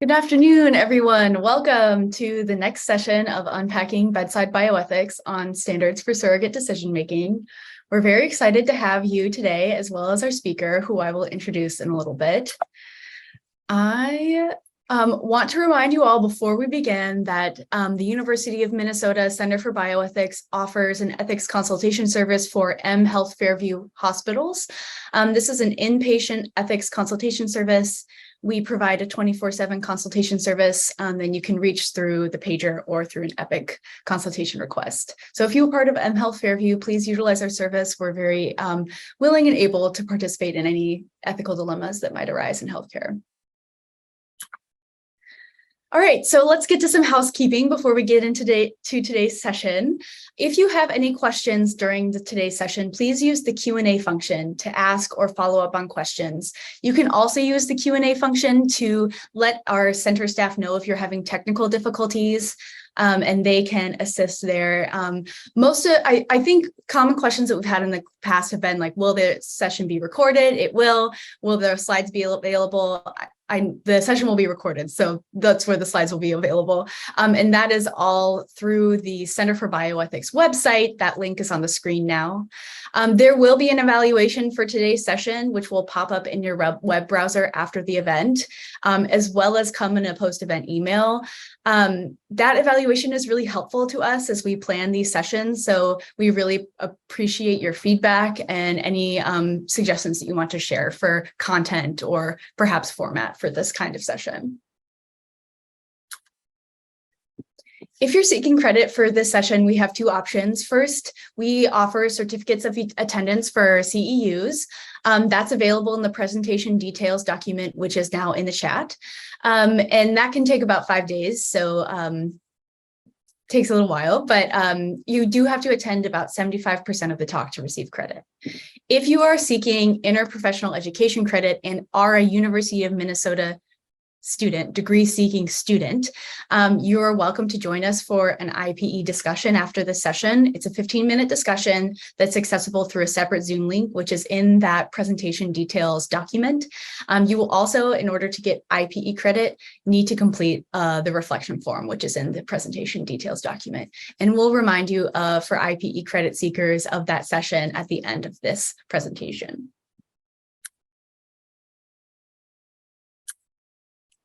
Good afternoon, everyone. Welcome to the next session of Unpacking Bedside Bioethics on Standards for Surrogate Decision-Making. We're very excited to have you today, as well as our speaker, who I will introduce in a little bit. I want to remind you all before we begin that the University of Minnesota Center for Bioethics offers an ethics consultation service for M Health Fairview hospitals. This is an inpatient ethics consultation service. We provide a 24/7 consultation service, and you can reach through the pager or through an EPIC consultation request. So if you're part of M Health Fairview, please utilize our service. We're very willing and able to participate in any ethical dilemmas that might arise in healthcare. All right, so let's get to some housekeeping before we get into today's session. If you have any questions during today's session, please use the Q&A function to ask or follow up on questions. You can also use the Q&A function to let our center staff know if you're having technical difficulties, and they can assist there. I think common questions that we've had in the past have been like, will the session be recorded? It will. Will the slides be available? The session will be recorded, so that's where the slides will be available. And that is all through the Center for Bioethics website. That link is on the screen now. There will be an evaluation for today's session, which will pop up in your web browser after the event, as well as come in a post-event email. That evaluation is really helpful to us as we plan these sessions, so we really appreciate your feedback and any suggestions that you want to share for content or perhaps format for this kind of session. If you're seeking credit for this session, we have two options. First, we offer certificates of attendance for CEUs. That's available in the presentation details document, which is now in the chat. And that can take about 5 days, so takes a little while, but you do have to attend about 75% of the talk to receive credit. If you are seeking interprofessional education credit and are a University of Minnesota student, degree-seeking student, you're welcome to join us for an IPE discussion after the session. It's a 15-minute discussion that's accessible through a separate Zoom link, which is in that presentation details document. You will also, in order to get IPE credit, need to complete the reflection form, which is in the presentation details document. And we'll remind you for IPE credit seekers of that session at the end of this presentation.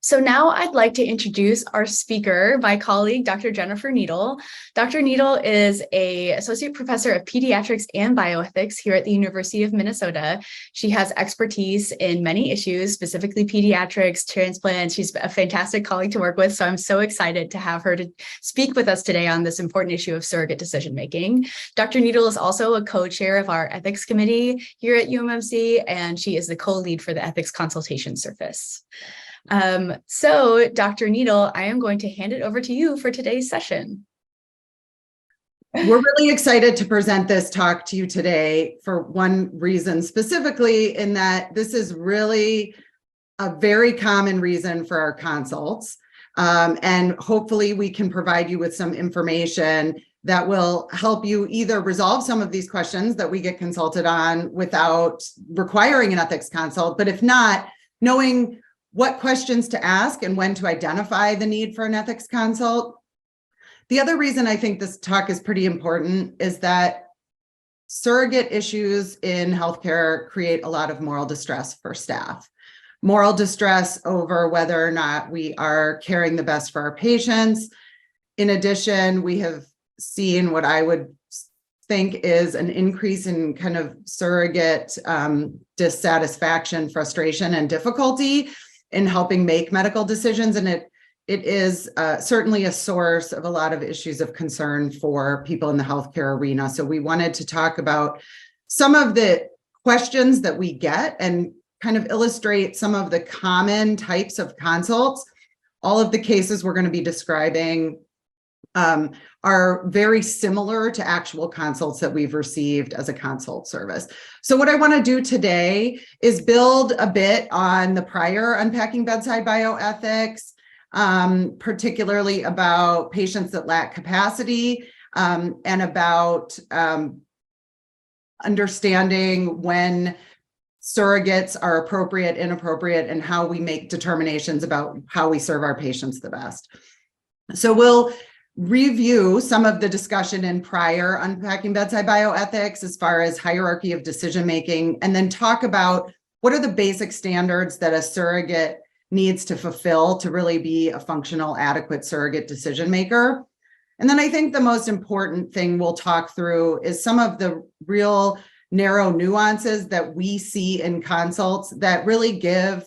So now I'd like to introduce our speaker, my colleague, Dr. Jennifer Needle. Dr. Needle is an associate professor of pediatrics and bioethics here at the University of Minnesota. She has expertise in many issues, specifically pediatrics, transplants. She's a fantastic colleague to work with, so I'm so excited to have her to speak with us today on this important issue of surrogate decision-making. Dr. Needle is also a co-chair of our ethics committee here at UMMC, and she is the co-lead for the ethics consultation service. So Dr. Needle, I am going to hand it over to you for today's session. We're really excited to present this talk to you today for one reason, specifically in that this is really a very common reason for our consults. And hopefully we can provide you with some information that will help you either resolve some of these questions that we get consulted on without requiring an ethics consult, but if not, knowing what questions to ask and when to identify the need for an ethics consult. The other reason I think this talk is pretty important is that surrogate issues in healthcare create a lot of moral distress for staff. Moral distress over whether or not we are caring the best for our patients. In addition, we have seen what I would think is an increase in kind of surrogate dissatisfaction, frustration, and difficulty in helping make medical decisions. And it is certainly a source of a lot of issues of concern for people in the healthcare arena. So we wanted to talk about some of the questions that we get and kind of illustrate some of the common types of consults. All of the cases we're going to be describing are very similar to actual consults that we've received as a consult service. So what I want to do today is build a bit on the prior Unpacking Bedside Bioethics, particularly about patients that lack capacity, and about understanding when surrogates are appropriate, inappropriate, and how we make determinations about how we serve our patients the best. So we'll review some of the discussion in prior Unpacking Bedside Bioethics as far as hierarchy of decision-making, and then talk about what are the basic standards that a surrogate needs to fulfill to really be a functional, adequate surrogate decision maker. And then I think the most important thing we'll talk through is some of the real narrow nuances that we see in consults that really give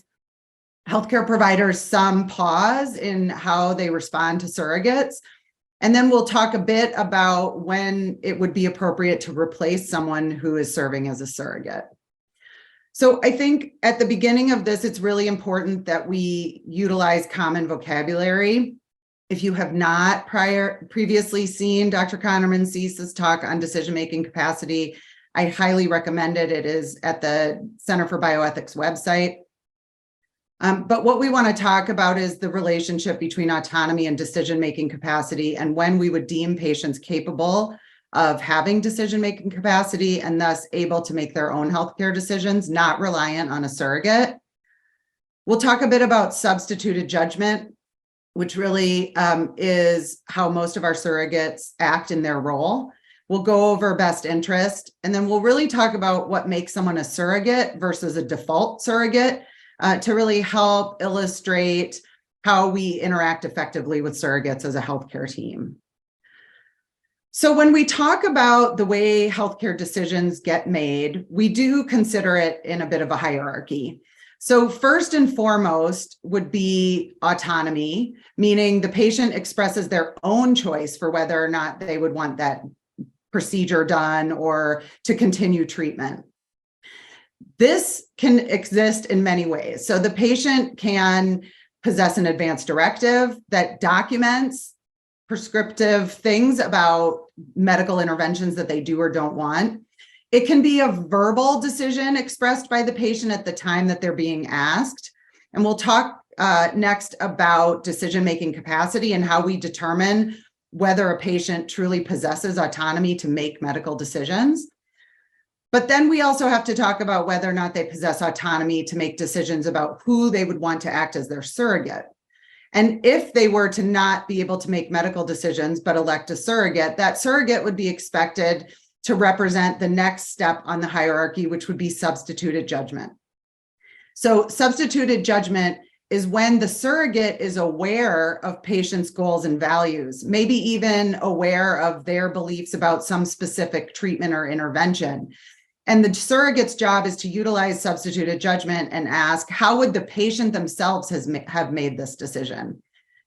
healthcare providers some pause in how they respond to surrogates. And then we'll talk a bit about when it would be appropriate to replace someone who is serving as a surrogate. So I think at the beginning of this, it's really important that we utilize common vocabulary. If you have not previously seen Dr. Connerman Cease's talk on decision-making capacity, I highly recommend it. It is at the Center for Bioethics website. But what we want to talk about is the relationship between autonomy and decision-making capacity, and when we would deem patients capable of having decision-making capacity and thus able to make their own healthcare decisions, not reliant on a surrogate. We'll talk a bit about substituted judgment, which really is how most of our surrogates act in their role. We'll go over best interest, and then we'll really talk about what makes someone a surrogate versus a default surrogate, to really help illustrate how we interact effectively with surrogates as a healthcare team. So when we talk about the way healthcare decisions get made, we do consider it in a bit of a hierarchy. So first and foremost would be autonomy, meaning the patient expresses their own choice for whether or not they would want that procedure done or to continue treatment. This can exist in many ways. So the patient can possess an advance directive that documents prescriptive things about medical interventions that they do or don't want. It can be a verbal decision expressed by the patient at the time that they're being asked. And we'll talk next about decision-making capacity and how we determine whether a patient truly possesses autonomy to make medical decisions. But then we also have to talk about whether or not they possess autonomy to make decisions about who they would want to act as their surrogate. And if they were to not be able to make medical decisions, but elect a surrogate, that surrogate would be expected to represent the next step on the hierarchy, which would be substituted judgment. So substituted judgment is when the surrogate is aware of patients' goals and values, maybe even aware of their beliefs about some specific treatment or intervention. And the surrogate's job is to utilize substituted judgment and ask, how would the patient themselves have made this decision?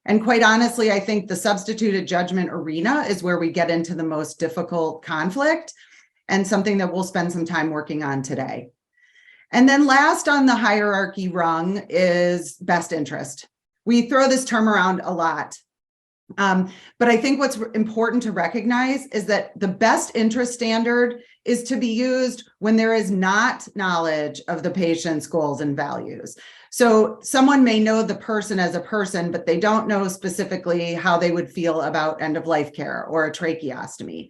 And quite honestly, I think the substituted judgment arena is where we get into the most difficult conflict and something that we'll spend some time working on today. And then last on the hierarchy rung is best interest. We throw this term around a lot. But I think what's important to recognize is that the best interest standard is to be used when there is not knowledge of the patient's goals and values. So someone may know the person as a person, but they don't know specifically how they would feel about end-of-life care or a tracheostomy.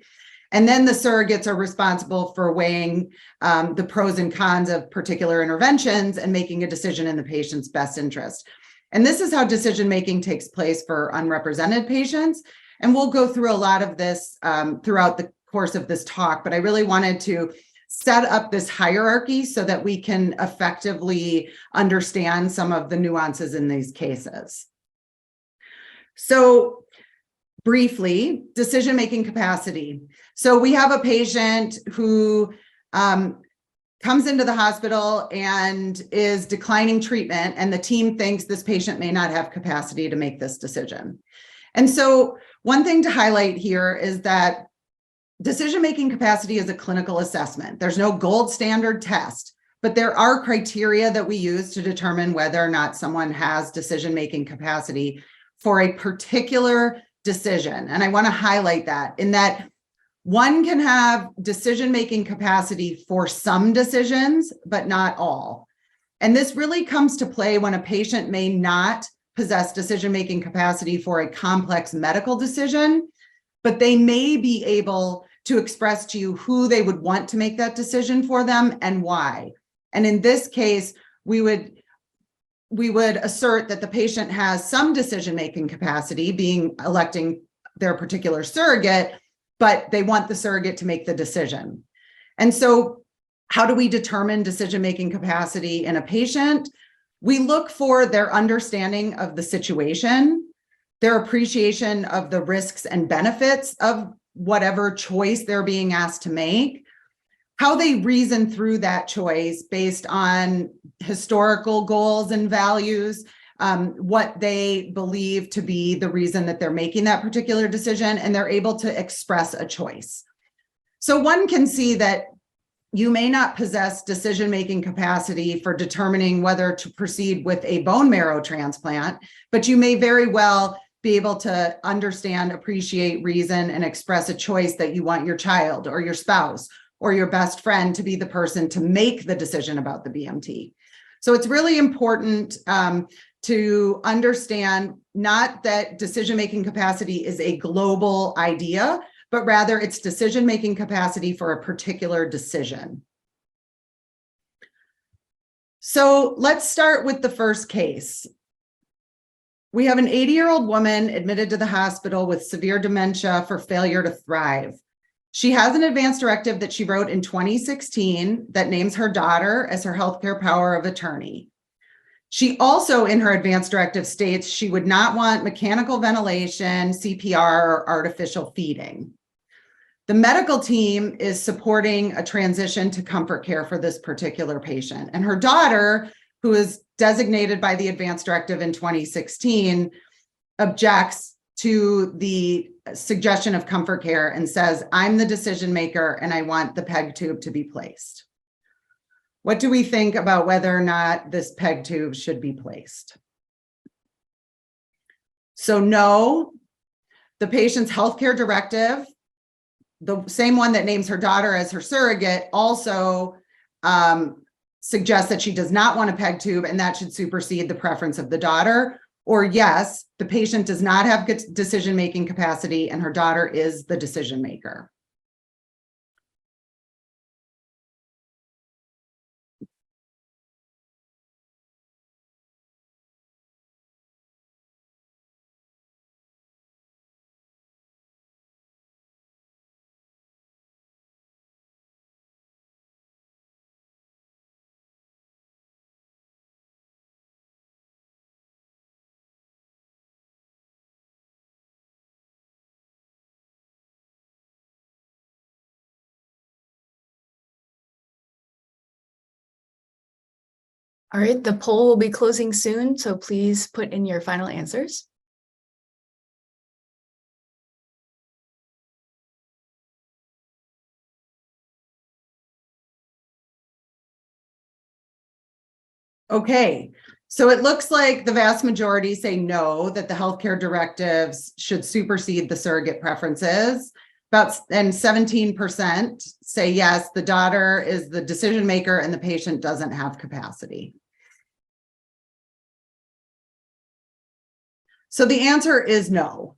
And then the surrogates are responsible for weighing the pros and cons of particular interventions and making a decision in the patient's best interest. And this is how decision-making takes place for unrepresented patients. And we'll go through a lot of this throughout the course of this talk, but I really wanted to set up this hierarchy so that we can effectively understand some of the nuances in these cases. So briefly, decision-making capacity. So we have a patient who comes into the hospital and is declining treatment, and the team thinks this patient may not have capacity to make this decision. And so one thing to highlight here is that decision-making capacity is a clinical assessment. There's no gold standard test, but there are criteria that we use to determine whether or not someone has decision-making capacity for a particular decision. And I want to highlight that in that one can have decision-making capacity for some decisions, but not all. And this really comes to play when a patient may not possess decision-making capacity for a complex medical decision, but they may be able to express to you who they would want to make that decision for them and why. And in this case, we would assert that the patient has some decision-making capacity, being electing their particular surrogate, but they want the surrogate to make the decision. And so how do we determine decision-making capacity in a patient? We look for their understanding of the situation, their appreciation of the risks and benefits of whatever choice they're being asked to make, how they reason through that choice based on historical goals and values, what they believe to be the reason that they're making that particular decision, and they're able to express a choice. So one can see that you may not possess decision-making capacity for determining whether to proceed with a bone marrow transplant, but you may very well be able to understand, appreciate, reason, and express a choice that you want your child or your spouse or your best friend to be the person to make the decision about the BMT. So it's really important to understand not that decision-making capacity is a global idea, but rather it's decision-making capacity for a particular decision. So let's start with the first case. We have an 80-year-old woman admitted to the hospital with severe dementia for failure to thrive. She has an advance directive that she wrote in 2016 that names her daughter as her healthcare power of attorney. She also, in her advance directive, states she would not want mechanical ventilation, CPR, or artificial feeding. The medical team is supporting a transition to comfort care for this particular patient. And her daughter, who is designated by the advance directive in 2016, objects to the suggestion of comfort care and says, I'm the decision maker and I want the PEG tube to be placed. What do we think about whether or not this PEG tube should be placed? So no, the patient's healthcare directive, the same one that names her daughter as her surrogate, also suggests that she does not want a PEG tube and that should supersede the preference of the daughter. Or yes, the patient does not have good decision-making capacity and her daughter is the decision maker. All right, the poll will be closing soon, so please put in your final answers. Okay, so it looks like the vast majority say no, that the healthcare directives should supersede the surrogate preferences. And 17% say yes, the daughter is the decision maker and the patient doesn't have capacity. So the answer is no.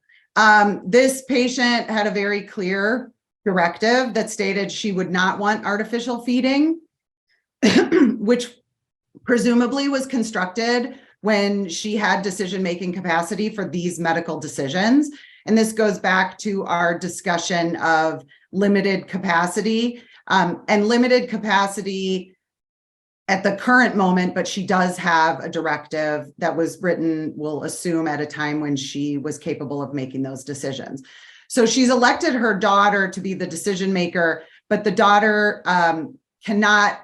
This patient had a very clear directive that stated she would not want artificial feeding, which presumably was constructed when she had decision-making capacity for these medical decisions. And this goes back to our discussion of limited capacity and limited capacity at the current moment, but she does have a directive that was written, we'll assume, at a time when she was capable of making those decisions. So she's elected her daughter to be the decision maker, but the daughter cannot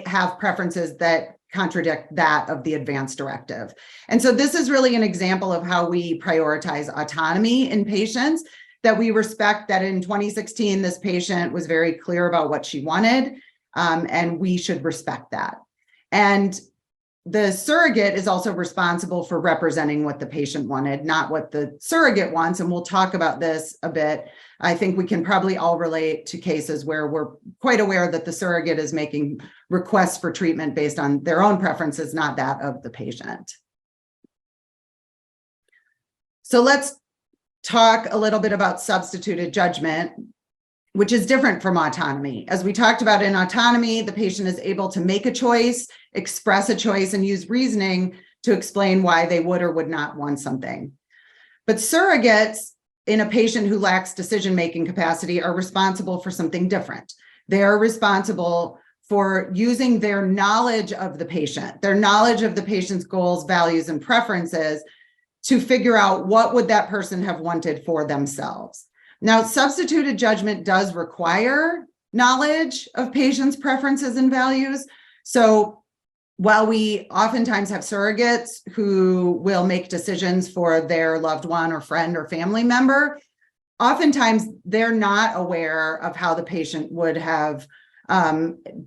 have preferences that contradict that of the advance directive. And so this is really an example of how we prioritize autonomy in patients, that we respect that in 2016, this patient was very clear about what she wanted, and we should respect that. And the surrogate is also responsible for representing what the patient wanted, not what the surrogate wants. And we'll talk about this a bit. I think we can probably all relate to cases where we're quite aware that the surrogate is making requests for treatment based on their own preferences, not that of the patient. So let's talk a little bit about substituted judgment, which is different from autonomy. As we talked about in autonomy, the patient is able to make a choice, express a choice, and use reasoning to explain why they would or would not want something. But surrogates in a patient who lacks decision-making capacity are responsible for something different. They are responsible for using their knowledge of the patient, their knowledge of the patient's goals, values, and preferences to figure out what would that person have wanted for themselves. Now, substituted judgment does require knowledge of patients' preferences and values. So while we oftentimes have surrogates who will make decisions for their loved one or friend or family member, oftentimes they're not aware of how the patient would have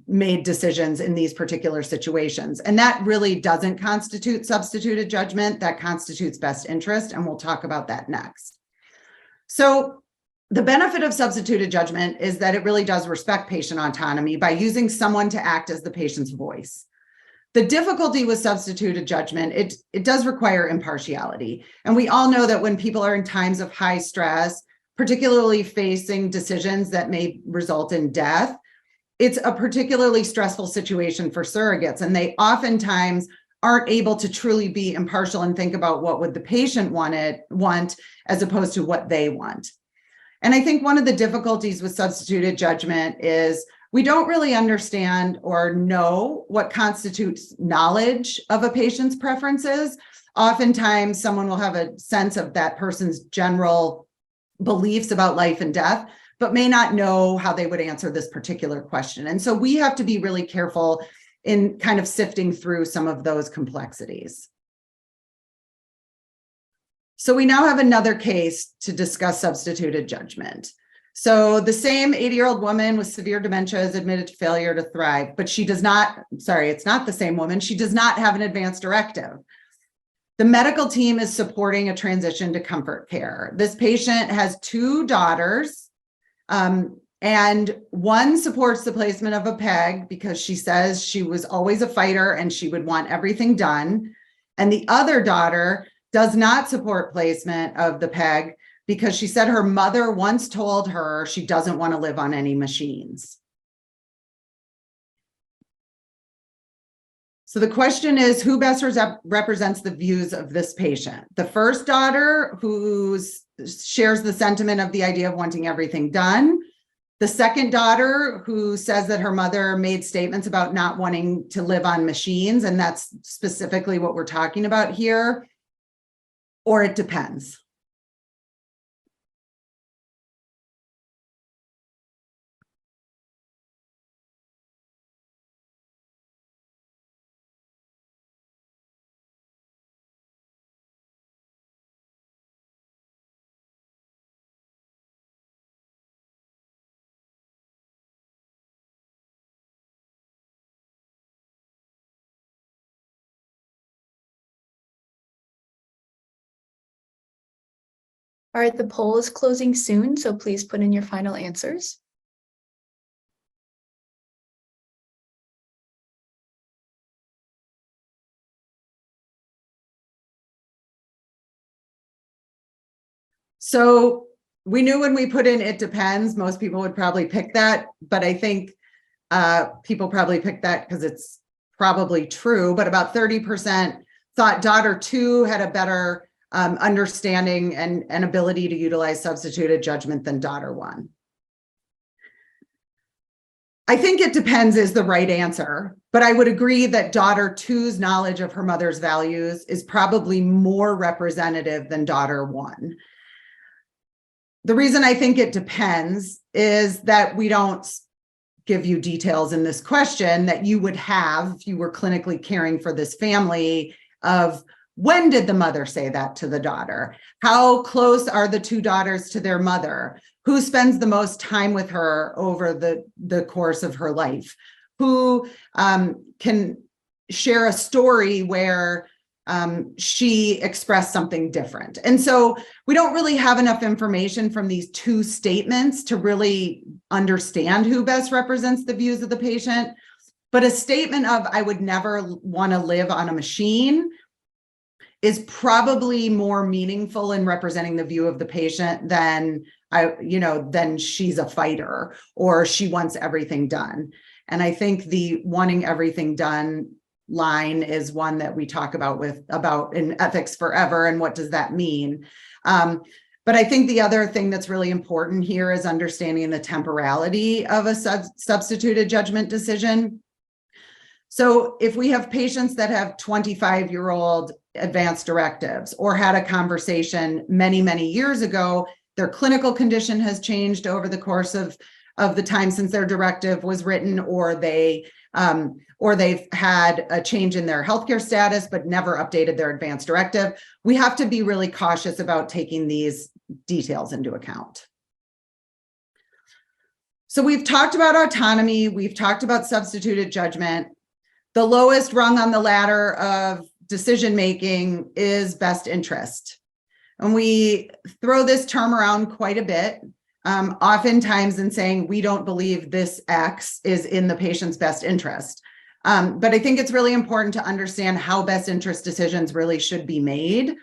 made decisions in these particular situations. And that really doesn't constitute substituted judgment. That constitutes best interest. And we'll talk about that next. So the benefit of substituted judgment is that it really does respect patient autonomy by using someone to act as the patient's voice. The difficulty with substituted judgment, it does require impartiality. And we all know that when people are in times of high stress, particularly facing decisions that may result in death, it's a particularly stressful situation for surrogates. And they oftentimes aren't able to truly be impartial and think about what would the patient want as opposed to what they want. And I think one of the difficulties with substituted judgment is we don't really understand or know what constitutes knowledge of a patient's preferences. Oftentimes, someone will have a sense of that person's general beliefs about life and death, but may not know how they would answer this particular question. And so we have to be really careful in kind of sifting through some of those complexities. So we now have another case to discuss substituted judgment. So the same 80-year-old woman with severe dementia is admitted to failure to thrive, but she does not, it's not the same woman. She does not have an advance directive. The medical team is supporting a transition to comfort care. This patient has 2 daughters, and one supports the placement of a PEG because she says she was always a fighter and she would want everything done. And the other daughter does not support placement of the PEG because she said her mother once told her she doesn't want to live on any machines. So the question is, who best represents the views of this patient? The first daughter, who shares the sentiment of the idea of wanting everything done. The second daughter, who says that her mother made statements about not wanting to live on machines, and that's specifically what we're talking about here. Or it depends. All right, the poll is closing soon, so please put in your final answers. So we knew when we put in it depends, most people would probably pick that, but I think people probably picked that because it's probably true, but about 30% thought daughter 2 had a better understanding and ability to utilize substituted judgment than daughter 1. I think it depends is the right answer, but I would agree that daughter 2's knowledge of her mother's values is probably more representative than daughter 1. The reason I think it depends is that we don't give you details in this question that you would have if you were clinically caring for this family of when did the mother say that to the daughter? How close are the 2 daughters to their mother? Who spends the most time with her over the course of her life? Who can share a story where she expressed something different? And so we don't really have enough information from these 2 statements to really understand who best represents the views of the patient. But a statement of, I would never want to live on a machine, is probably more meaningful in representing the view of the patient than then she's a fighter or she wants everything done. And I think the wanting everything done line is one that we talk about in Ethics Forever. And what does that mean? But I think the other thing that's really important here is understanding the temporality of a substituted judgment decision. So if we have patients that have 25-year-old advanced directives or had a conversation many, many years ago, their clinical condition has changed over the course of the time since their directive was written, or they've had a change in their healthcare status but never updated their advanced directive, we have to be really cautious about taking these details into account. So we've talked about autonomy, we've talked about substituted judgment. The lowest rung on the ladder of decision-making is best interest. And we throw this term around quite a bit, oftentimes in saying we don't believe this X is in the patient's best interest. But I think it's really important to understand how best interest decisions really should be made.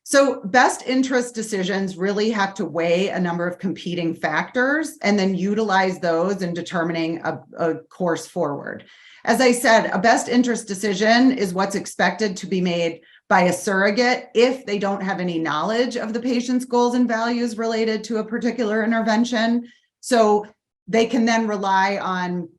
So best interest decisions really have to weigh a number of competing factors and then utilize those in determining a course forward. As I said, a best interest decision is what's expected to be made by a surrogate if they don't have any knowledge of the patient's goals and values related to a particular intervention. So they can then rely on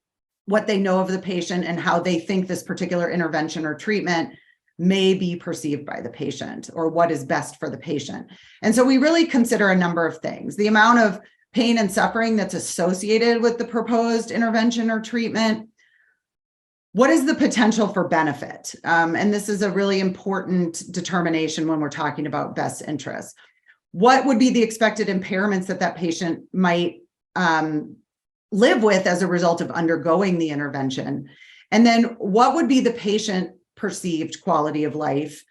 what they know of the patient and how they think this particular intervention or treatment may be perceived by the patient or what is best for the patient. And so we really consider a number of things: the amount of pain and suffering that's associated with the proposed intervention or treatment. What is the potential for benefit? And this is a really important determination when we're talking about best interest. What would be the expected impairments that patient might live with as a result of undergoing the intervention? And then what would be the patient perceived quality of life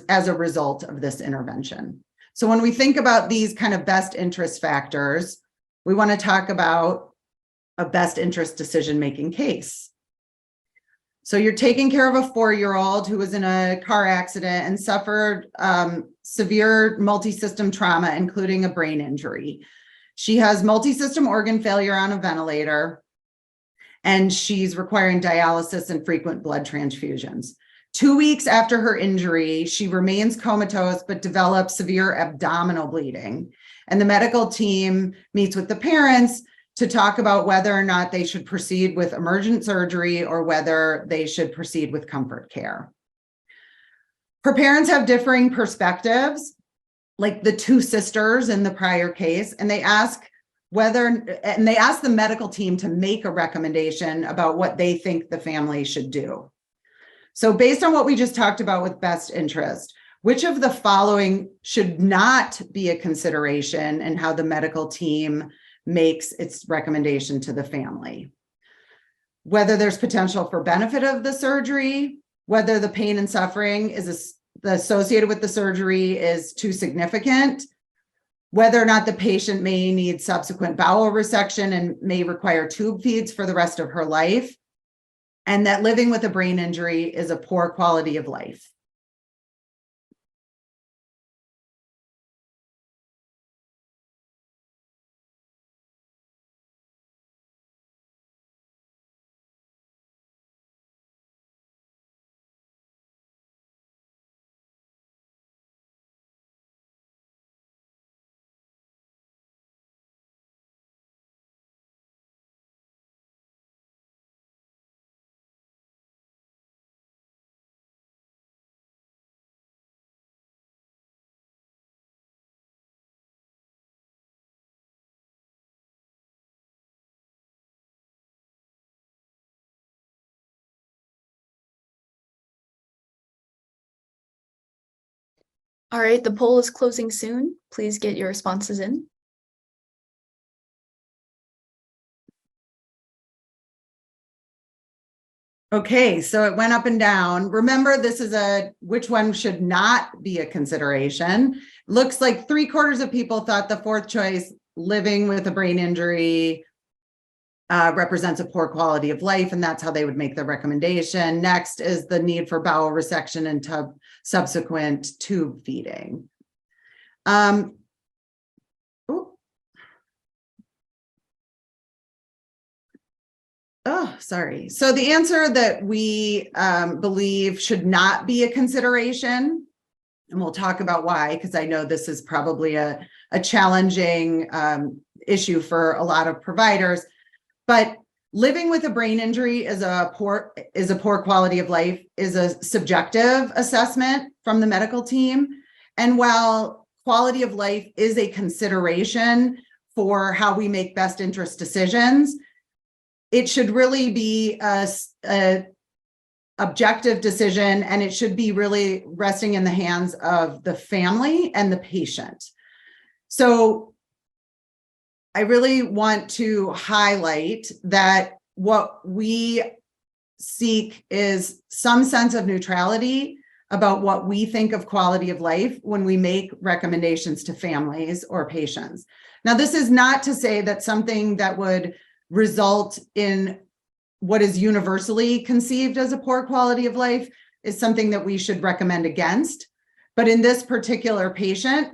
as a result of this intervention? So when we think about these kind of best interest factors, we want to talk about a best interest decision-making case. So you're taking care of a 4-year-old who was in a car accident and suffered severe multi-system trauma, including a brain injury. She has multi-system organ failure on a ventilator, and she's requiring dialysis and frequent blood transfusions. 2 weeks after her injury, she remains comatose but develops severe abdominal bleeding. And the medical team meets with the parents to talk about whether or not they should proceed with emergent surgery or whether they should proceed with comfort care. Her parents have differing perspectives, like the two sisters in the prior case, and they ask the medical team to make a recommendation about what they think the family should do. So based on what we just talked about with best interest, which of the following should not be a consideration in how the medical team makes its recommendation to the family? Whether there's potential for benefit of the surgery, whether the pain and suffering associated with the surgery is too significant, whether or not the patient may need subsequent bowel resection and may require tube feeds for the rest of her life, and that living with a brain injury is a poor quality of life. All right, the poll is closing soon. Please get your responses in. Okay, so it went up and down. Remember, this is which one should not be a consideration. Looks like 3/4 of people thought the fourth choice, living with a brain injury, represents a poor quality of life, and that's how they would make the recommendation. Next is the need for bowel resection and subsequent tube feeding. Oh, sorry. So the answer that we believe should not be a consideration, and we'll talk about why, because I know this is probably a challenging issue for a lot of providers, but living with a brain injury is a poor quality of life, is a subjective assessment from the medical team. And while quality of life is a consideration for how we make best interest decisions, it should really be a objective decision, and it should be really resting in the hands of the family and the patient. So I really want to highlight that what we seek is some sense of neutrality about what we think of quality of life when we make recommendations to families or patients. Now, this is not to say that something that would result in what is universally conceived as a poor quality of life is something that we should recommend against. But in this particular patient,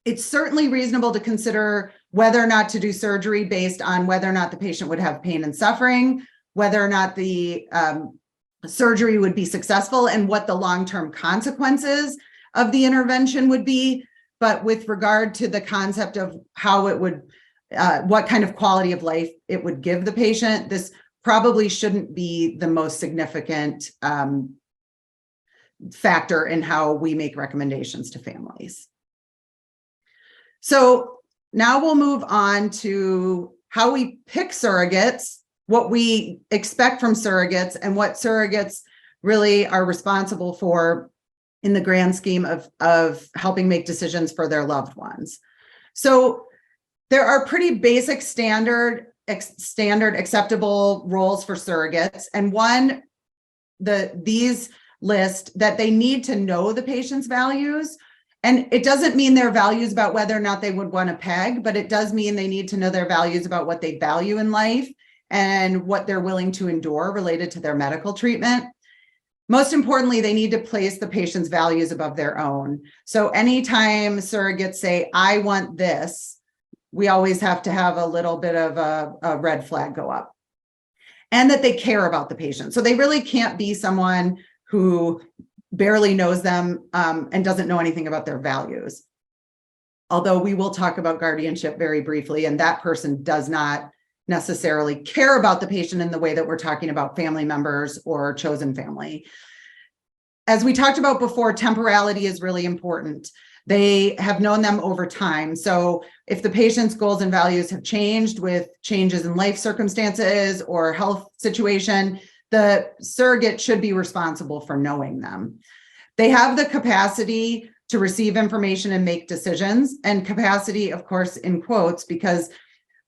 it's certainly reasonable to consider whether or not to do surgery based on whether or not the patient would have pain and suffering, whether or not the surgery would be successful, and what the long-term consequences of the intervention would be. But with regard to the concept of how it would, what kind of quality of life it would give the patient, this probably shouldn't be the most significant factor in how we make recommendations to families. So now we'll move on to how we pick surrogates, what we expect from surrogates, and what surrogates really are responsible for in the grand scheme of helping make decisions for their loved ones. So there are pretty basic standard acceptable roles for surrogates. And one, these list that they need to know the patient's values. And it doesn't mean their values about whether or not they would want to peg, but it does mean they need to know their values about what they value in life and what they're willing to endure related to their medical treatment. Most importantly, they need to place the patient's values above their own. So anytime surrogates say, I want this, we always have to have a little bit of a red flag go up. And that they care about the patient. So they really can't be someone who barely knows them and doesn't know anything about their values. Although we will talk about guardianship very briefly, and that person does not necessarily care about the patient in the way that we're talking about family members or chosen family. As we talked about before, temporality is really important. They have known them over time. So if the patient's goals and values have changed with changes in life circumstances or health situation, the surrogate should be responsible for knowing them. They have the capacity to receive information and make decisions, and capacity, of course, in quotes, because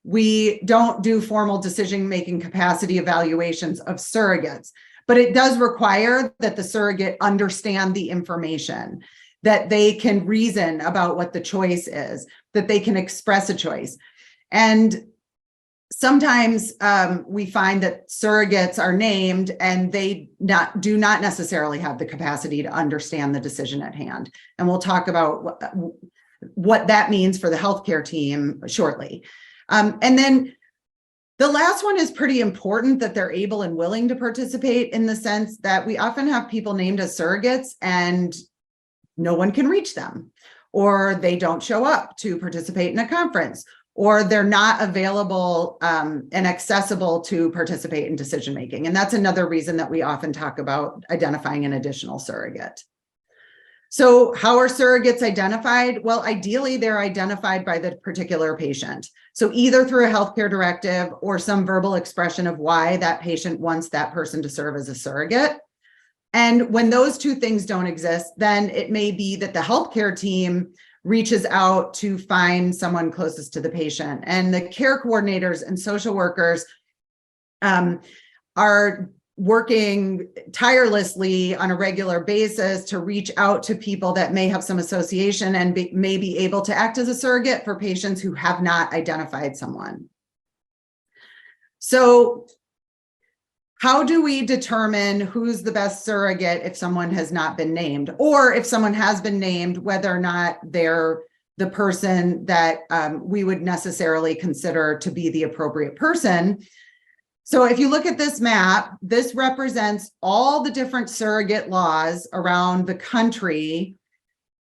we don't do formal decision-making capacity evaluations of surrogates, but it does require that the surrogate understand the information, that they can reason about what the choice is, that they can express a choice. And sometimes we find that surrogates are named and they do not necessarily have the capacity to understand the decision at hand. And we'll talk about what that means for the healthcare team shortly. And then the last one is pretty important, that they're able and willing to participate, in the sense that we often have people named as surrogates and no one can reach them, or they don't show up to participate in a conference, or they're not available and accessible to participate in decision-making. And that's another reason that we often talk about identifying an additional surrogate. So how are surrogates identified? Well, ideally, they're identified by the particular patient. So either through a healthcare directive or some verbal expression of why that patient wants that person to serve as a surrogate. And when those two things don't exist, then it may be that the healthcare team reaches out to find someone closest to the patient. And the care coordinators and social workers are working tirelessly on a regular basis to reach out to people that may have some association and may be able to act as a surrogate for patients who have not identified someone. So how do we determine who's the best surrogate if someone has not been named, or if someone has been named, whether or not they're the person that we would necessarily consider to be the appropriate person? So if you look at this map, this represents all the different surrogate laws around the country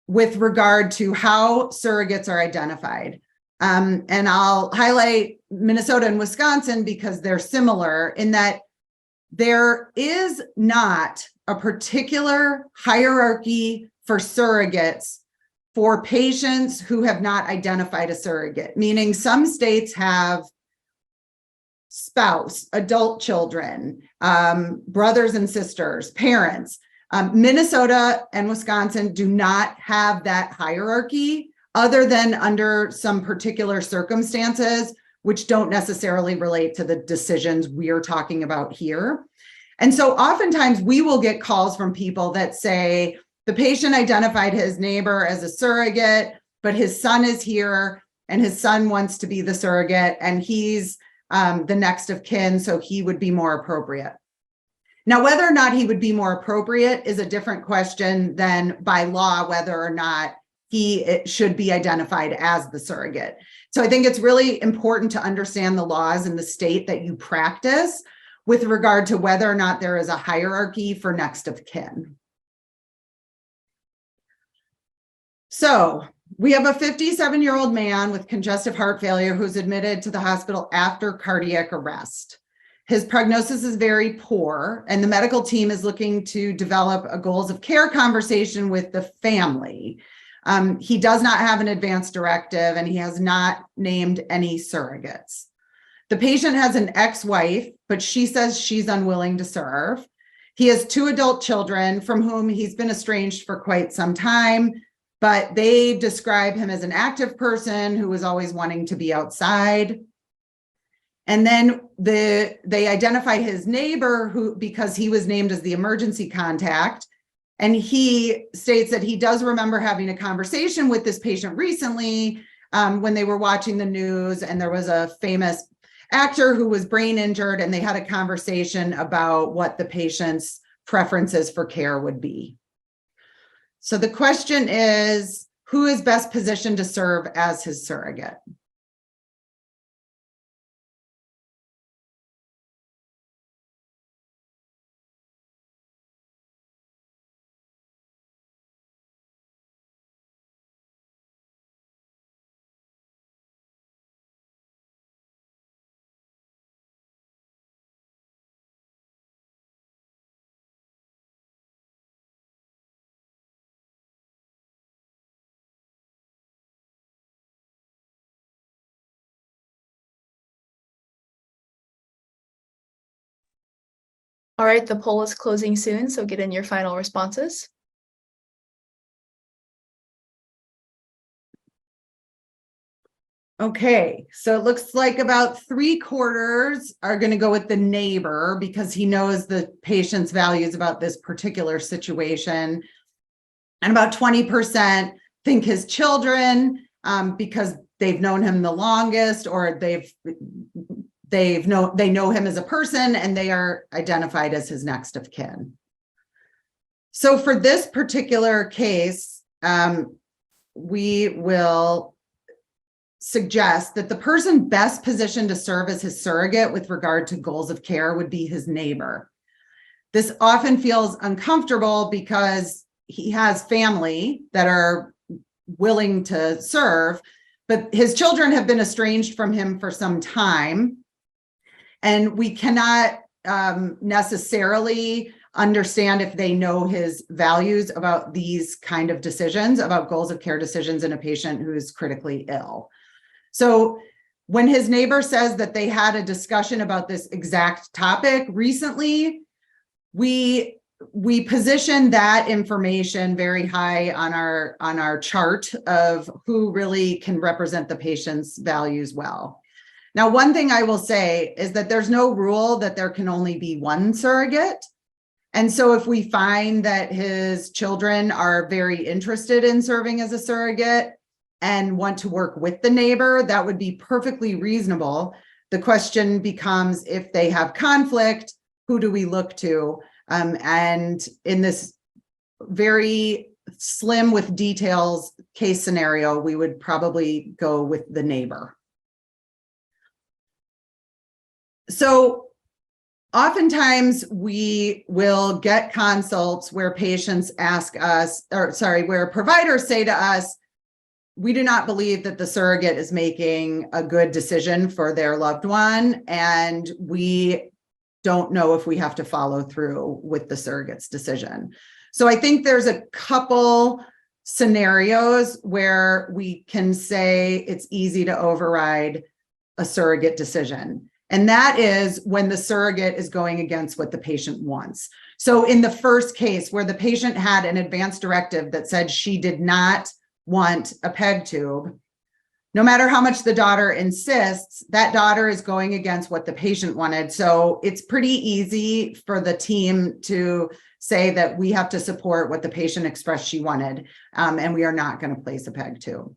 with regard to how surrogates are identified. And I'll highlight Minnesota and Wisconsin because they're similar in that there is not a particular hierarchy for surrogates for patients who have not identified a surrogate, meaning some states have spouse, adult children, brothers and sisters, parents. Minnesota and Wisconsin do not have that hierarchy other than under some particular circumstances, which don't necessarily relate to the decisions we're talking about here. And so oftentimes we will get calls from people that say the patient identified his neighbor as a surrogate, but his son is here and his son wants to be the surrogate and he's the next of kin, so he would be more appropriate. Now, whether or not he would be more appropriate is a different question than by law, whether or not he should be identified as the surrogate. So I think it's really important to understand the laws in the state that you practice with regard to whether or not there is a hierarchy for next of kin. So we have a 57-year-old man with congestive heart failure who's admitted to the hospital after cardiac arrest. His prognosis is very poor, and the medical team is looking to develop a goals of care conversation with the family. He does not have an advance directive, and he has not named any surrogates. The patient has an ex-wife, but she says she's unwilling to serve. He has 2 adult children from whom he's been estranged for quite some time, but they describe him as an active person who was always wanting to be outside. And then they identify his neighbor because he was named as the emergency contact. And he states that he does remember having a conversation with this patient recently when they were watching the news, and there was a famous actor who was brain injured, and they had a conversation about what the patient's preferences for care would be. So the question is, who is best positioned to serve as his surrogate? All right, the poll is closing soon, so get in your final responses. Okay, so it looks like about 3/4 are going to go with the neighbor because he knows the patient's values about this particular situation. And about 20% think his children because they've known him the longest, or they know him as a person and they are identified as his next of kin. So for this particular case, we will suggest that the person best positioned to serve as his surrogate with regard to goals of care would be his neighbor. This often feels uncomfortable because he has family that are willing to serve, but his children have been estranged from him for some time. And we cannot necessarily understand if they know his values about these kind of decisions, about goals of care decisions in a patient who is critically ill. So when his neighbor says that they had a discussion about this exact topic recently, we position that information very high on our chart of who really can represent the patient's values well. Now, one thing I will say is that there's no rule that there can only be one surrogate. And so if we find that his children are very interested in serving as a surrogate and want to work with the neighbor, that would be perfectly reasonable. The question becomes, if they have conflict, who do we look to? And in this very slim with details case scenario, we would probably go with the neighbor. So Oftentimes we will get consults where patients ask us, where providers say to us, we do not believe that the surrogate is making a good decision for their loved one, and we don't know if we have to follow through with the surrogate's decision. So I think there's a couple scenarios where we can say it's easy to override a surrogate decision. And that is when the surrogate is going against what the patient wants. So in the first case where the patient had an advance directive that said she did not want a PEG tube, no matter how much the daughter insists, that daughter is going against what the patient wanted. So it's pretty easy for the team to say that we have to support what the patient expressed she wanted, and we are not going to place a PEG tube.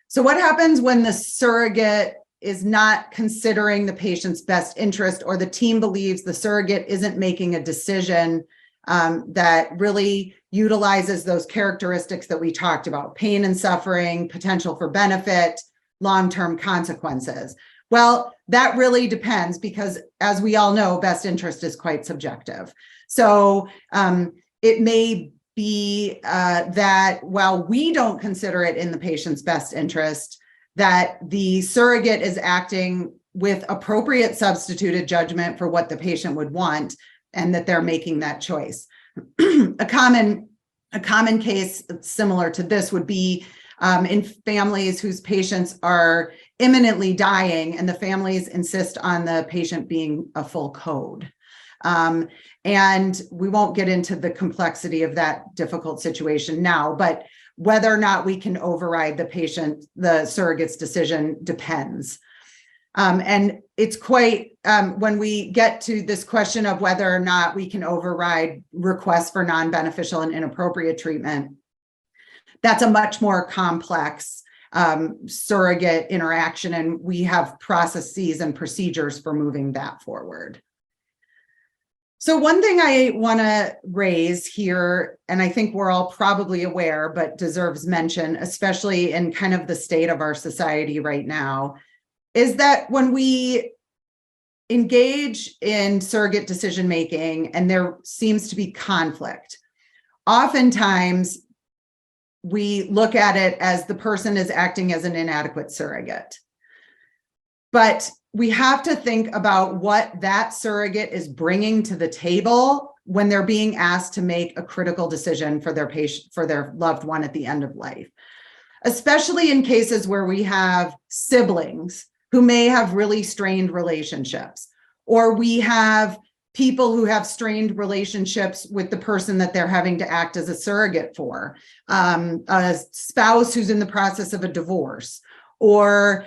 So what happens when the surrogate is not considering the patient's best interest, or the team believes the surrogate isn't making a decision that really utilizes those characteristics that we talked about: pain and suffering, potential for benefit, long-term consequences? Well, that really depends, because as we all know, best interest is quite subjective. So it may be that while we don't consider it in the patient's best interest, that the surrogate is acting with appropriate substituted judgment for what the patient would want, and that they're making that choice. A common case similar to this would be in families whose patients are imminently dying, and the families insist on the patient being a full code. And we won't get into the complexity of that difficult situation now, but whether or not we can override the surrogate's decision depends. And it's quite, when we get to this question of whether or not we can override requests for non-beneficial and inappropriate treatment, that's a much more complex surrogate interaction, and we have processes and procedures for moving that forward. So one thing I want to raise here, and I think we're all probably aware, but deserves mention, especially in kind of the state of our society right now, is that when we engage in surrogate decision-making and there seems to be conflict, oftentimes we look at it as the person is acting as an inadequate surrogate. But we have to think about what that surrogate is bringing to the table when they're being asked to make a critical decision for their patient, for their loved one at the end of life, especially in cases where we have siblings who may have really strained relationships, or we have people who have strained relationships with the person that they're having to act as a surrogate for, a spouse who's in the process of a divorce, or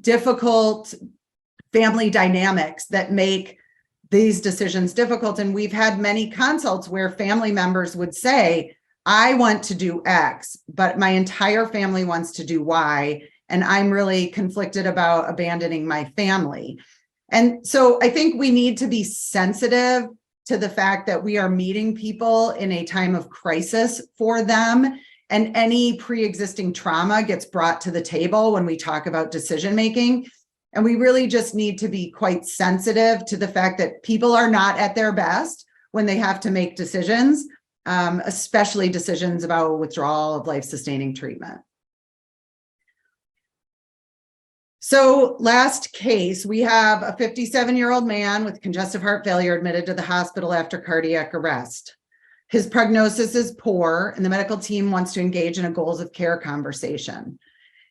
difficult family dynamics that make these decisions difficult. And we've had many consults where family members would say, I want to do X, but my entire family wants to do Y, and I'm really conflicted about abandoning my family. And so I think we need to be sensitive to the fact that we are meeting people in a time of crisis for them, and any pre-existing trauma gets brought to the table when we talk about decision-making. And we really just need to be quite sensitive to the fact that people are not at their best when they have to make decisions, especially decisions about withdrawal of life-sustaining treatment. So last case, we have a 57-year-old man with congestive heart failure admitted to the hospital after cardiac arrest. His prognosis is poor, and the medical team wants to engage in a goals of care conversation.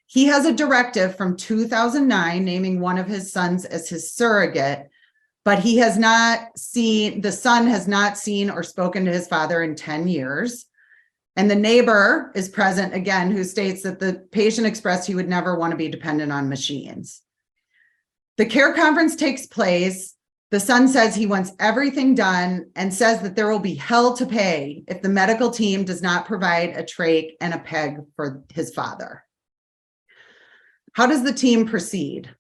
He has a directive from 2009 naming one of his sons as his surrogate, but he has not seen, the son has not seen or spoken to his father in 10 years. And the neighbor is present again, who states that the patient expressed he would never want to be dependent on machines. The care conference takes place. The son says he wants everything done and says that there will be hell to pay if the medical team does not provide a trach and a PEG for his father. How does the team proceed?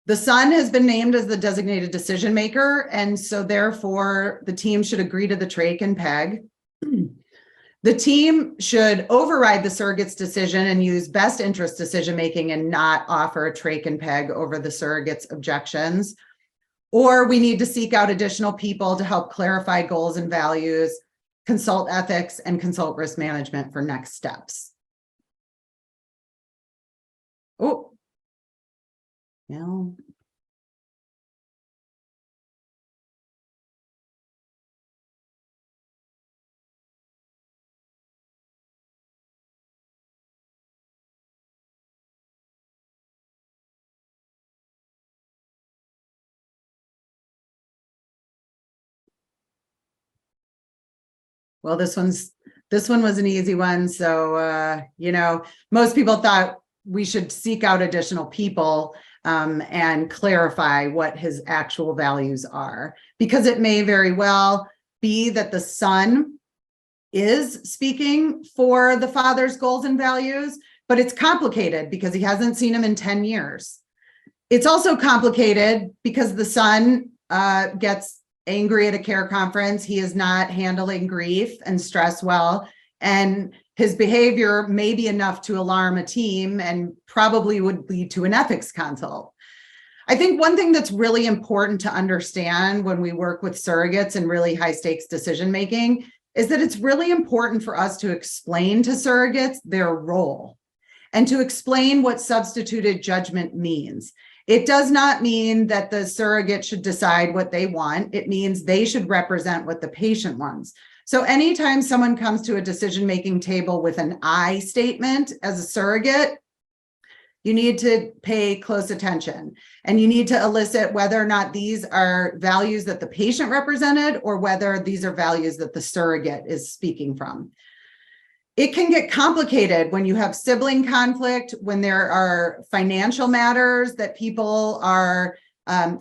The son has been named as the designated decision maker, and so therefore the team should agree to the trach and PEG. The team should override the surrogate's decision and use best interest decision-making and not offer a trach and peg over the surrogate's objections. Or we need to seek out additional people to help clarify goals and values, consult ethics, and consult risk management for next steps. Oh, no. Well, this one was an easy one. So, most people thought we should seek out additional people and clarify what his actual values are, because it may very well be that the son is speaking for the father's goals and values, but it's complicated because he hasn't seen him in 10 years. It's also complicated because the son gets angry at a care conference. He is not handling grief and stress well, and his behavior may be enough to alarm a team and probably would lead to an ethics consult. I think one thing that's really important to understand when we work with surrogates and really high stakes decision making is that it's really important for us to explain to surrogates their role and to explain what substituted judgment means. It does not mean that the surrogate should decide what they want. It means they should represent what the patient wants. So anytime someone comes to a decision-making table with an I statement as a surrogate, you need to pay close attention, and you need to elicit whether or not these are values that the patient represented or whether these are values that the surrogate is speaking from. It can get complicated when you have sibling conflict, when there are financial matters that people are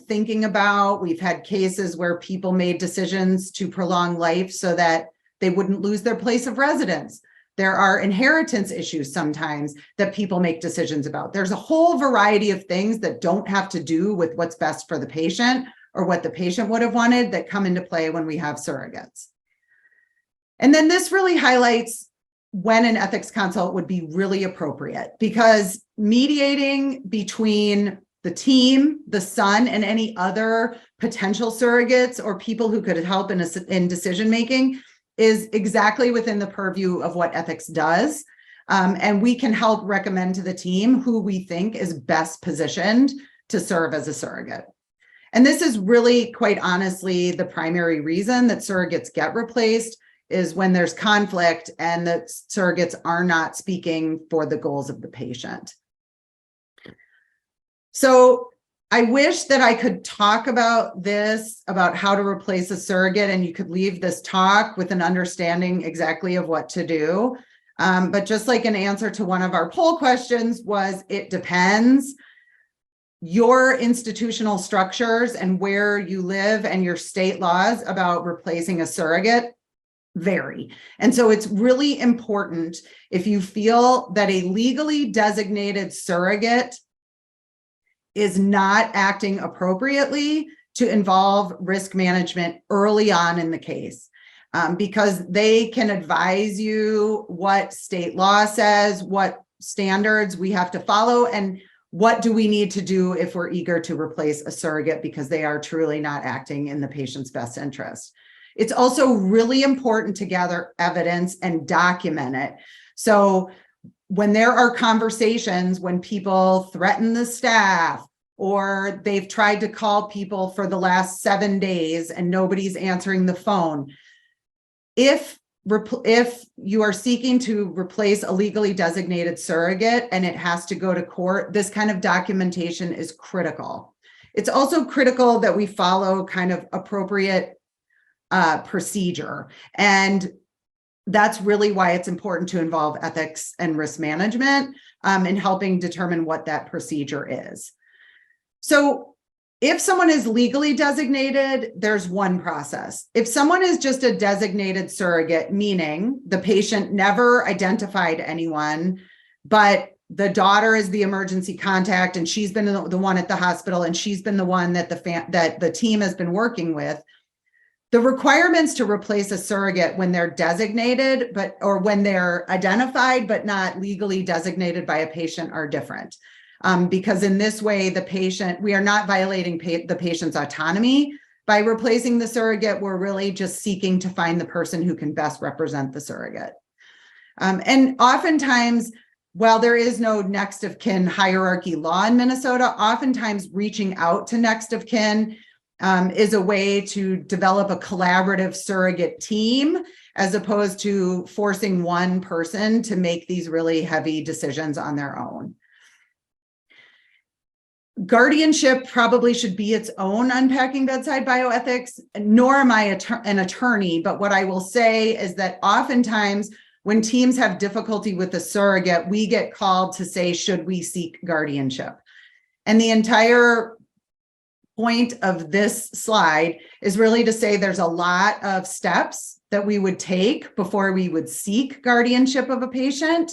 thinking about. We've had cases where people made decisions to prolong life so that they wouldn't lose their place of residence. There are inheritance issues sometimes that people make decisions about. There's a whole variety of things that don't have to do with what's best for the patient or what the patient would have wanted that come into play when we have surrogates. And then this really highlights when an ethics consult would be really appropriate, because mediating between the team, the son, and any other potential surrogates or people who could help in decision-making is exactly within the purview of what ethics does. And we can help recommend to the team who we think is best positioned to serve as a surrogate. And this is really, quite honestly, the primary reason that surrogates get replaced is when there's conflict and the surrogates are not speaking for the goals of the patient. So I wish that I could talk about this, about how to replace a surrogate, and you could leave this talk with an understanding exactly of what to do. But just like an answer to one of our poll questions was, it depends. Your institutional structures and where you live and your state laws about replacing a surrogate vary. And so it's really important, if you feel that a legally designated surrogate is not acting appropriately, to involve risk management early on in the case, because they can advise you what state law says, what standards we have to follow, and what do we need to do if we're eager to replace a surrogate because they are truly not acting in the patient's best interest. It's also really important to gather evidence and document it. So when there are conversations, when people threaten the staff, or they've tried to call people for the last 7 days and nobody's answering the phone, if you are seeking to replace a legally designated surrogate and it has to go to court, this kind of documentation is critical. It's also critical that we follow kind of appropriate procedure. And that's really why it's important to involve ethics and risk management in helping determine what that procedure is. So if someone is legally designated, there's one process. If someone is just a designated surrogate, meaning the patient never identified anyone, but the daughter is the emergency contact and she's been the one at the hospital and she's been the one that the team has been working with, The requirements to replace a surrogate when they're designated, or when they're identified but not legally designated by a patient are different. Because in this way, we are not violating the patient's autonomy by replacing the surrogate. We're really just seeking to find the person who can best represent the surrogate. And oftentimes, while there is no next of kin hierarchy law in Minnesota, oftentimes reaching out to next of kin is a way to develop a collaborative surrogate team, as opposed to forcing one person to make these really heavy decisions on their own. Guardianship probably should be its own Unpacking Bedside Bioethics, nor am I an attorney, but what I will say is that oftentimes when teams have difficulty with a surrogate, we get called to say, should we seek guardianship? And the entire point of this slide is really to say there's a lot of steps that we would take before we would seek guardianship of a patient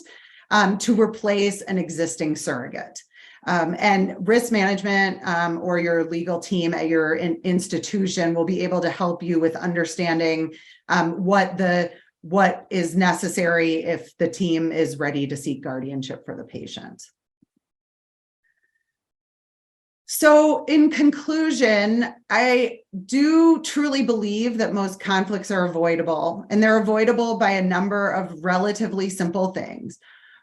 to replace an existing surrogate. And risk management or your legal team at your institution will be able to help you with understanding what is necessary if the team is ready to seek guardianship for the patient. So in conclusion, I do truly believe that most conflicts are avoidable, and they're avoidable by a number of relatively simple things.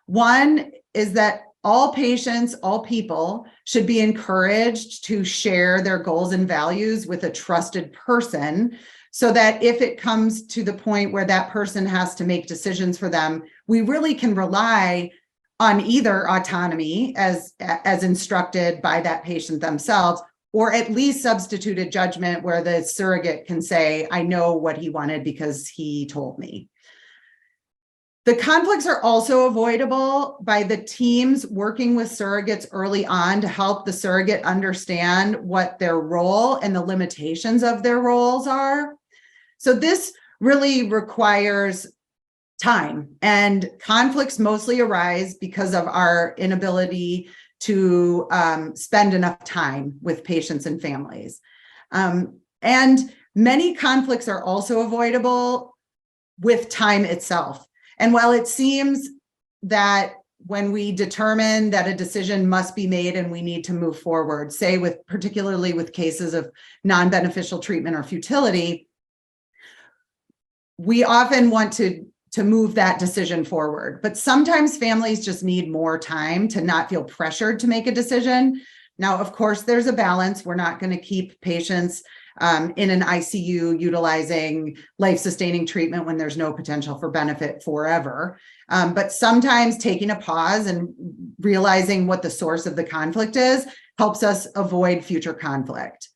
One is that all patients, all people should be encouraged to share their goals and values with a trusted person, so that if it comes to the point where that person has to make decisions for them, we really can rely on either autonomy as instructed by that patient themselves, or at least substituted judgment where the surrogate can say, I know what he wanted because he told me. The conflicts are also avoidable by the teams working with surrogates early on to help the surrogate understand what their role and the limitations of their roles are. So this really requires time, and conflicts mostly arise because of our inability to spend enough time with patients and families. And many conflicts are also avoidable with time itself. And while it seems that when we determine that a decision must be made and we need to move forward, say particularly with cases of non-beneficial treatment or futility, we often want to move that decision forward. But sometimes families just need more time to not feel pressured to make a decision. Now, of course, there's a balance. We're not going to keep patients in an ICU utilizing life-sustaining treatment when there's no potential for benefit forever. But sometimes taking a pause and realizing what the source of the conflict is helps us avoid future conflict.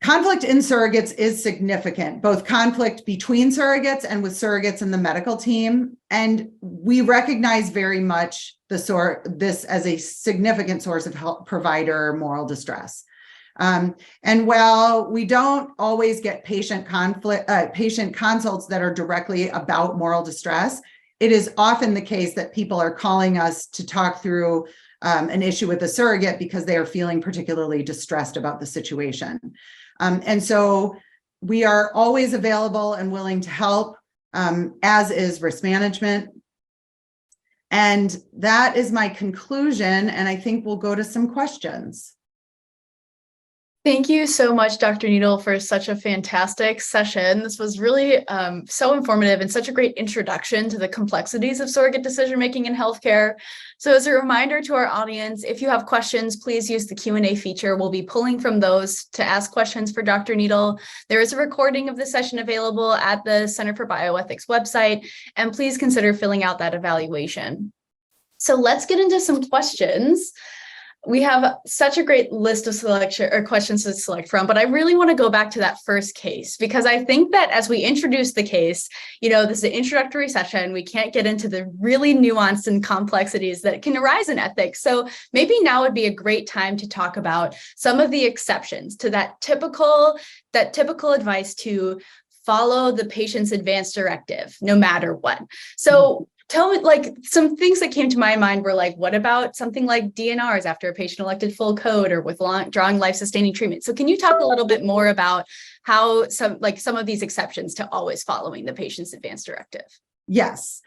Conflict in surrogates is significant, both conflict between surrogates and with surrogates in the medical team. And we recognize very much this as a significant source of health provider moral distress. And while we don't always get patient consults that are directly about moral distress, it is often the case that people are calling us to talk through an issue with a surrogate because they are feeling particularly distressed about the situation. And so we are always available and willing to help, as is risk management. And that is my conclusion. And I think we'll go to some questions. Thank you so much, Dr. Needle, for such a fantastic session. This was really so informative and such a great introduction to the complexities of surrogate decision-making in healthcare. So as a reminder to our audience, if you have questions, please use the Q&A feature. We'll be pulling from those to ask questions for Dr. Needle. There is a recording of the session available at the Center for Bioethics website, and please consider filling out that evaluation. So let's get into some questions. We have such a great list of questions to select from, but I really want to go back to that first case, because I think that as we introduce the case, this is an introductory session. We can't get into the really nuanced and complexities that can arise in ethics. So maybe now would be a great time to talk about some of the exceptions to that typical advice to follow the patient's advance directive, no matter what. So Tell me, like, some things that came to my mind were like, what about something like DNRs after a patient elected full code or withdrawing life-sustaining treatment? So can you talk a little bit more about how some of these exceptions to always following the patient's advance directive? Yes.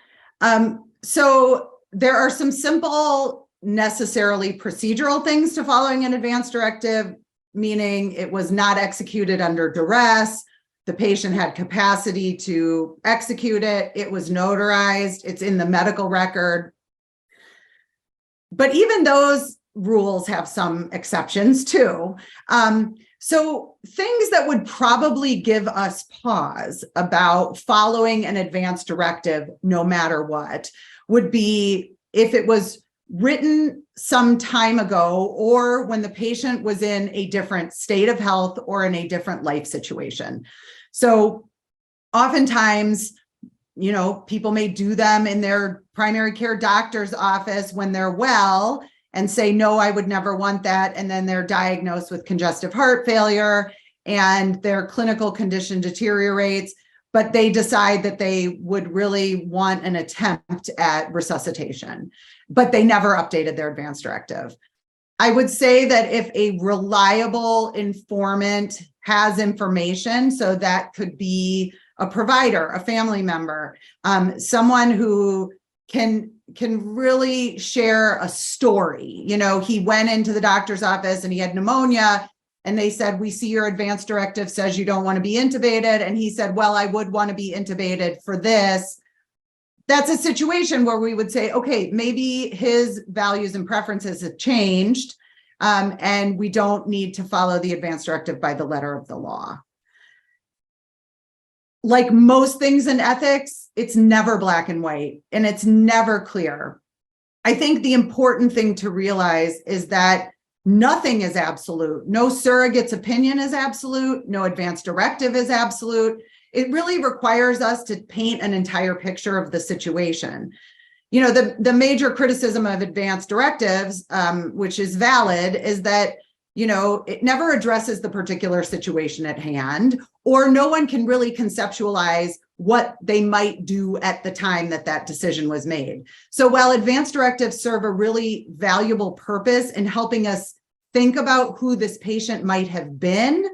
So there are some simple, necessarily procedural things to following an advance directive, meaning it was not executed under duress. The patient had capacity to execute it. It was notarized. It's in the medical record. But even those rules have some exceptions too. So things that would probably give us pause about following an advance directive, no matter what, would be if it was written some time ago or when the patient was in a different state of health or in a different life situation. So oftentimes, people may do them in their primary care doctor's office when they're well and say, no, I would never want that. And then they're diagnosed with congestive heart failure and their clinical condition deteriorates, but they decide that they would really want an attempt at resuscitation, but they never updated their advance directive. I would say that if a reliable informant has information, so that could be a provider, a family member, someone who can really share a story. He went into the doctor's office and he had pneumonia and they said, we see your advance directive says you don't want to be intubated. And he said, well, I would want to be intubated for this. That's a situation where we would say, okay, maybe his values and preferences have changed, and we don't need to follow the advance directive by the letter of the law. Like most things in ethics, it's never black and white, and it's never clear. I think the important thing to realize is that nothing is absolute. No surrogate's opinion is absolute. No advance directive is absolute. It really requires us to paint an entire picture of the situation. The major criticism of advance directives, which is valid, is that, it never addresses the particular situation at hand, or no one can really conceptualize what they might do at the time that decision was made. So while advance directives serve a really valuable purpose in helping us think about who this patient might have been,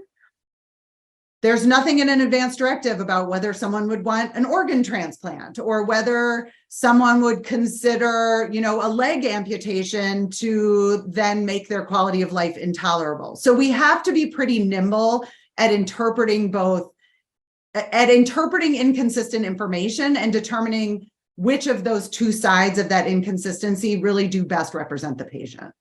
there's nothing in an advance directive about whether someone would want an organ transplant or whether someone would consider, a leg amputation to then make their quality of life intolerable. So we have to be pretty nimble at interpreting inconsistent information and determining which of those two sides of that inconsistency really do best represent the patient.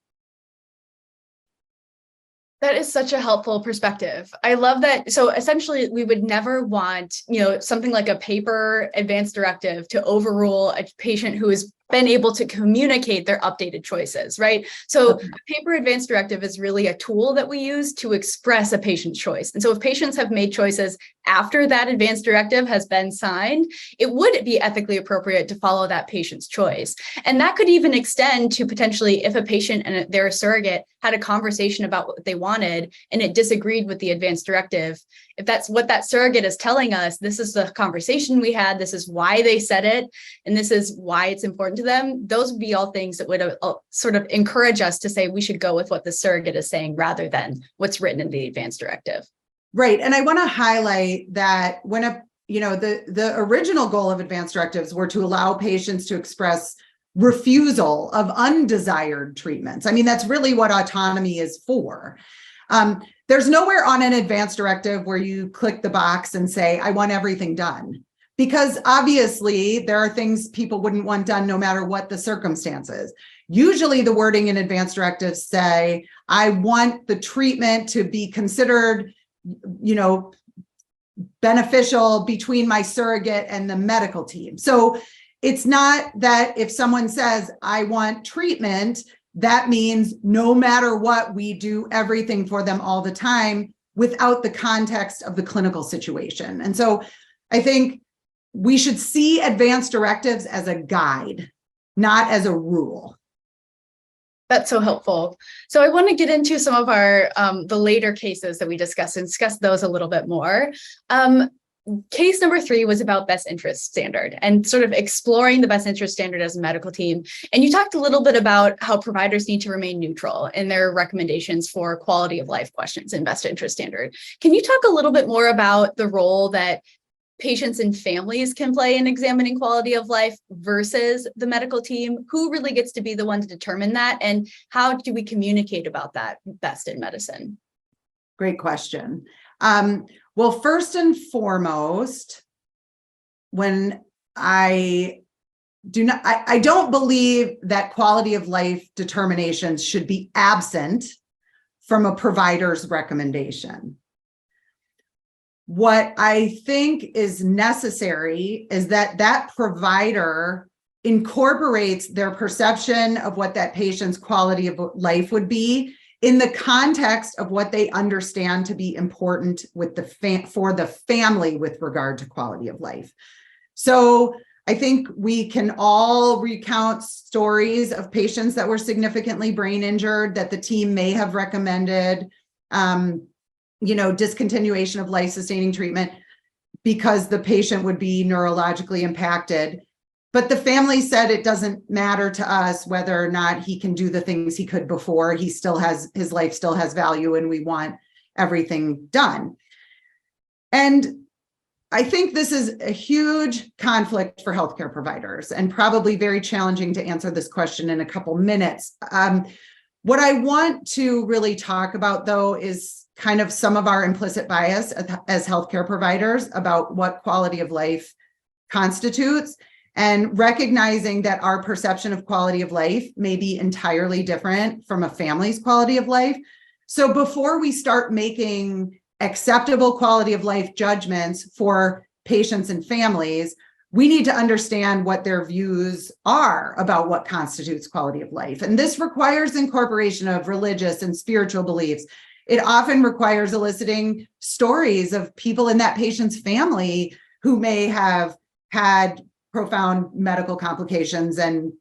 That is such a helpful perspective. I love that. So essentially, we would never want, something like a paper advance directive to overrule a patient who has been able to communicate their updated choices, right? So a paper advance directive is really a tool that we use to express a patient's choice. And so if patients have made choices after that advance directive has been signed, it would be ethically appropriate to follow that patient's choice. And that could even extend to potentially if a patient and their surrogate had a conversation about what they wanted and it disagreed with the advance directive. If that's what that surrogate is telling us, this is the conversation we had, this is why they said it, and this is why it's important to them, those would be all things that would sort of encourage us to say we should go with what the surrogate is saying rather than what's written in the advance directive. Right. And I want to highlight that when the original goal of advance directives were to allow patients to express refusal of undesired treatments. I mean, that's really what autonomy is for. There's nowhere on an advance directive where you click the box and say, I want everything done. Because obviously there are things people wouldn't want done no matter what the circumstances. Usually the wording in advance directives say, I want the treatment to be considered, beneficial between my surrogate and the medical team. So it's not that if someone says, I want treatment, that means no matter what, we do everything for them all the time without the context of the clinical situation. And so I think we should see advance directives as a guide, not as a rule. That's so helpful. So I want to get into some of our the later cases that we discussed and discuss those a little bit more. case number 3 was about best interest standard and sort of exploring the best interest standard as a medical team. And you talked a little bit about how providers need to remain neutral in their recommendations for quality of life questions in best interest standard. Can you talk a little bit more about the role that patients and families can play in examining quality of life versus the medical team? Who really gets to be the one to determine that? And how do we communicate about that best in medicine? Great question. Well, first and foremost, when I don't believe that quality of life determinations should be absent from a provider's recommendation. What I think is necessary is that that provider incorporates their perception of what that patient's quality of life would be in the context of what they understand to be important with for the family with regard to quality of life. So I think we can all recount stories of patients that were significantly brain injured that the team may have recommended, discontinuation of life-sustaining treatment because the patient would be neurologically impacted. But the family said it doesn't matter to us whether or not he can do the things he could before. His life still has value, and we want everything done. And I think this is a huge conflict for healthcare providers and probably very challenging to answer this question in a couple minutes. What I want to really talk about, though, is kind of some of our implicit bias as healthcare providers about what quality of life constitutes, and recognizing that our perception of quality of life may be entirely different from a family's quality of life. So before we start making acceptable quality of life judgments for patients and families, we need to understand what their views are about what constitutes quality of life. And this requires incorporation of religious and spiritual beliefs. It often requires eliciting stories of people in that patient's family who may have had profound medical complications, and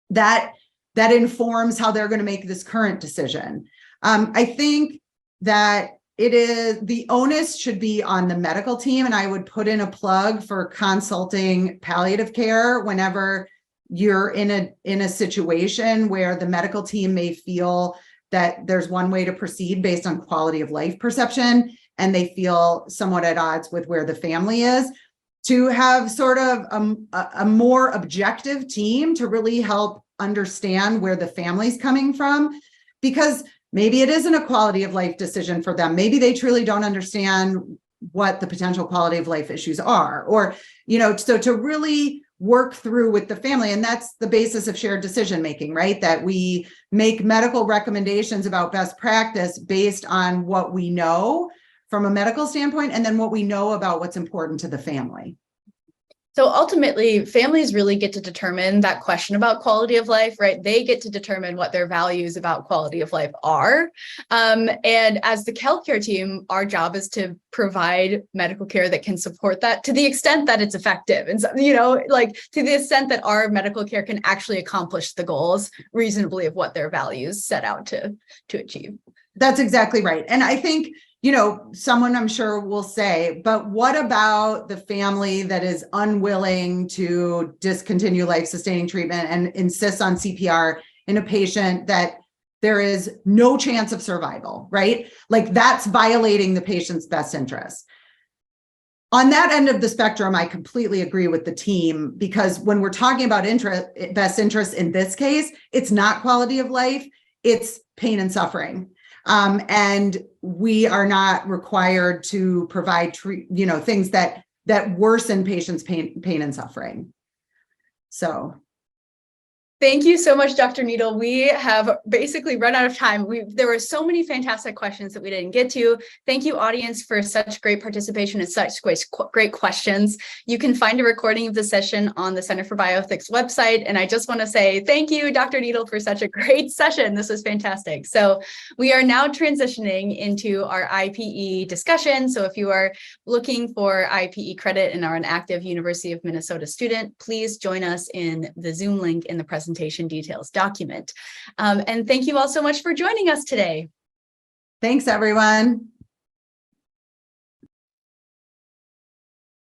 that informs how they're going to make this current decision. I think that the onus should be on the medical team, and I would put in a plug for consulting palliative care whenever you're in a situation where the medical team may feel that there's one way to proceed based on quality of life perception, and they feel somewhat at odds with where the family is, to have sort of a more objective team to really help understand where the family's coming from, because maybe it isn't a quality of life decision for them. Maybe they truly don't understand what the potential quality of life issues are, or, so to really work through with the family. And that's the basis of shared decision making, right? That we make medical recommendations about best practice based on what we know from a medical standpoint, and then what we know about what's important to the family. So ultimately, families really get to determine that question about quality of life, right? They get to determine what their values about quality of life are. And as the healthcare team, our job is to provide medical care that can support that to the extent that it's effective. And so, to the extent that our medical care can actually accomplish the goals reasonably of what their values set out to achieve. That's exactly right. And I think, someone I'm sure will say, but what about the family that is unwilling to discontinue life-sustaining treatment and insists on CPR in a patient that there is no chance of survival, right? Like, that's violating the patient's best interest. On that end of the spectrum, I completely agree with the team, because when we're talking about best interest in this case, it's not quality of life, it's pain and suffering. And we are not required to provide, things that worsen patients' pain and suffering. So. Thank you so much, Dr. Needle. We have basically run out of time. There were so many fantastic questions that we didn't get to. Thank you, audience, for such great participation and such great questions. You can find a recording of the session on the Center for Bioethics website. And I just want to say thank you, Dr. Needle, for such a great session. This was fantastic. So we are now transitioning into our IPE discussion. So if you are looking for IPE credit and are an active University of Minnesota student, please join us in the Zoom link in the presentation details document. And thank you all so much for joining us today. Thanks, everyone.